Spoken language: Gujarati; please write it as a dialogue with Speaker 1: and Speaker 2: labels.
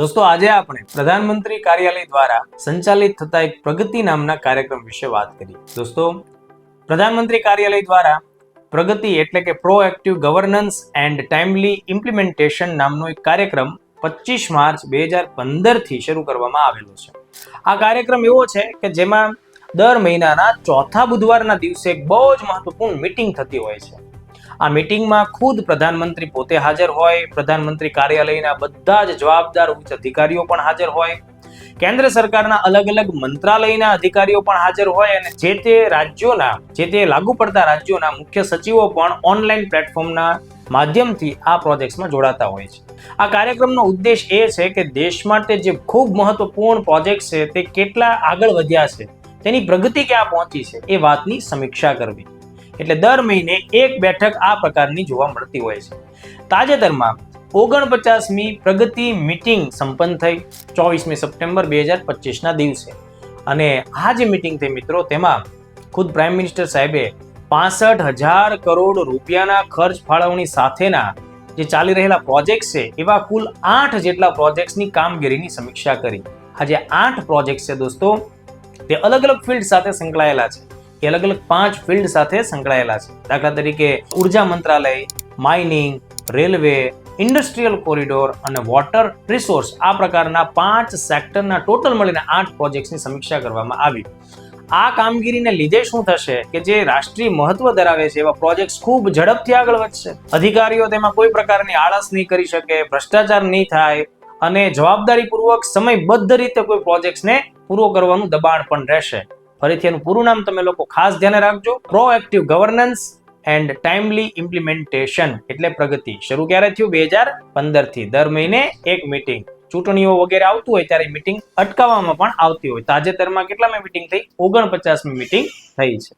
Speaker 1: દોસ્તો, આજે આપણે પ્રધાનમંત્રી કાર્યાલય દ્વારા સંચાલિત થતા એક પ્રગતિ નામના કાર્યક્રમ વિશે વાત કરીએ. દોસ્તો, પ્રધાનમંત્રી કાર્યાલય દ્વારા પ્રગતિ એટલે કે પ્રોએક્ટિવ ગવર્નન્સ એન્ડ ટાઇમલી ઇમ્પ્લિમેન્ટેશન નામનો એક કાર્યક્રમ 25 માર્ચ 2015 થી શરૂ કરવામાં આવેલો છે. આ કાર્યક્રમ એવો છે કે જેમાં દર મહિનાના ચોથા બુધવારના દિવસે એક બહુ જ મહત્વપૂર્ણ મીટિંગ થતી હોય છે. આ મીટિંગમાં ખુદ પ્રધાનમંત્રી પોતે હાજર હોય, પ્રધાનમંત્રી કાર્યાલયના બધા જ જવાબદાર ઉચ્ચ અધિકારીઓ પણ હાજર હોય, કેન્દ્ર સરકારના અલગ અલગ મંત્રાલયના અધિકારીઓ પણ હાજર હોય અને જે તે લાગુ પડતા રાજ્યોના મુખ્ય સચિવો પણ ઓનલાઈન પ્લેટફોર્મના માધ્યમથી આ પ્રોજેક્ટ્સમાં જોડાતા હોય છે. આ કાર્યક્રમનો ઉદ્દેશ એ છે કે દેશ માટે જે ખૂબ મહત્વપૂર્ણ પ્રોજેક્ટ છે તે કેટલા આગળ વધ્યા છે, તેની પ્રગતિ ક્યાં પહોંચી છે એ વાતની સમીક્ષા કરવી. એટલે દર મહિને એક બેઠક આ પ્રકારની જોવા મળતી હોય છે. તાજેતરમાં 49મી પ્રગતિ મીટિંગ સંપન્ન થઈ 24મી સપ્ટેમ્બર 2025ના દિવસે. અને આ જે મીટિંગ થઈ મિત્રો, તેમાં ખુદ પ્રાઇમ મિનિસ્ટર સાહેબે 65,000 કરોડ રૂપિયાના ખર્ચ ફાળવણી સાથેના જે ચાલી રહેલા પ્રોજેક્ટ છે એવા કુલ 8 જેટલા પ્રોજેક્ટ્સની કામગીરીની સમીક્ષા કરી. આ જે 8 પ્રોજેક્ટ છે દોસ્તો, તે અલગ અલગ ફિલ્ડ સાથે સંકળાયેલા છે. એ અલગ અલગ 5 ફિલ્ડ સાથે સંકળાયેલા છે. દાખલા તરીકે ઉર્જા મંત્રાલય, માઇનિંગ, રેલવે, ઇન્ડસ્ટ્રીયલ કોરિડોર અને વોટર રિસોર્સ, આ પ્રકારના 5 સેક્ટરના ટોટલ મળીને 8 પ્રોજેક્ટ્સની સમીક્ષા કરવામાં આવી. આ કામગીરીને લીધે શું થશે કે જે રાષ્ટ્રીય મહત્વ ધરાવે છે એવા પ્રોજેક્ટ્સ ખૂબ ઝડપથી આગળ વધશે. અધિકારીઓ તેમાં કોઈ પ્રકારની આળસ નહીં કરી શકે, ભ્રષ્ટાચાર નહીં થાય અને જવાબદારીપૂર્વક સમયબદ્ધ રીતે કોઈ પ્રોજેક્ટ્સને પૂરો કરવાનું દબાણ પણ રહેશે. ફરીથી એનું પૂરું નામ તમે લોકો ખાસ ધ્યાને રાખજો. પ્રોએક્ટિવ ગવર્નન્સ એન્ડ ટાઇમલી ઇમ્પ્લિમેન્ટેશન એટલે પ્રગતિ. શરૂ ક્યારે થયું? 2015 થી. દર મહિને એક મીટિંગ. ચૂંટણીઓ વગેરે આવતું હોય ત્યારે મીટિંગ અટકાવવામાં પણ આવતી હોય. તાજેતરમાં કેટલામી મીટિંગ થઈ? 49મી મીટિંગ થઈ છે.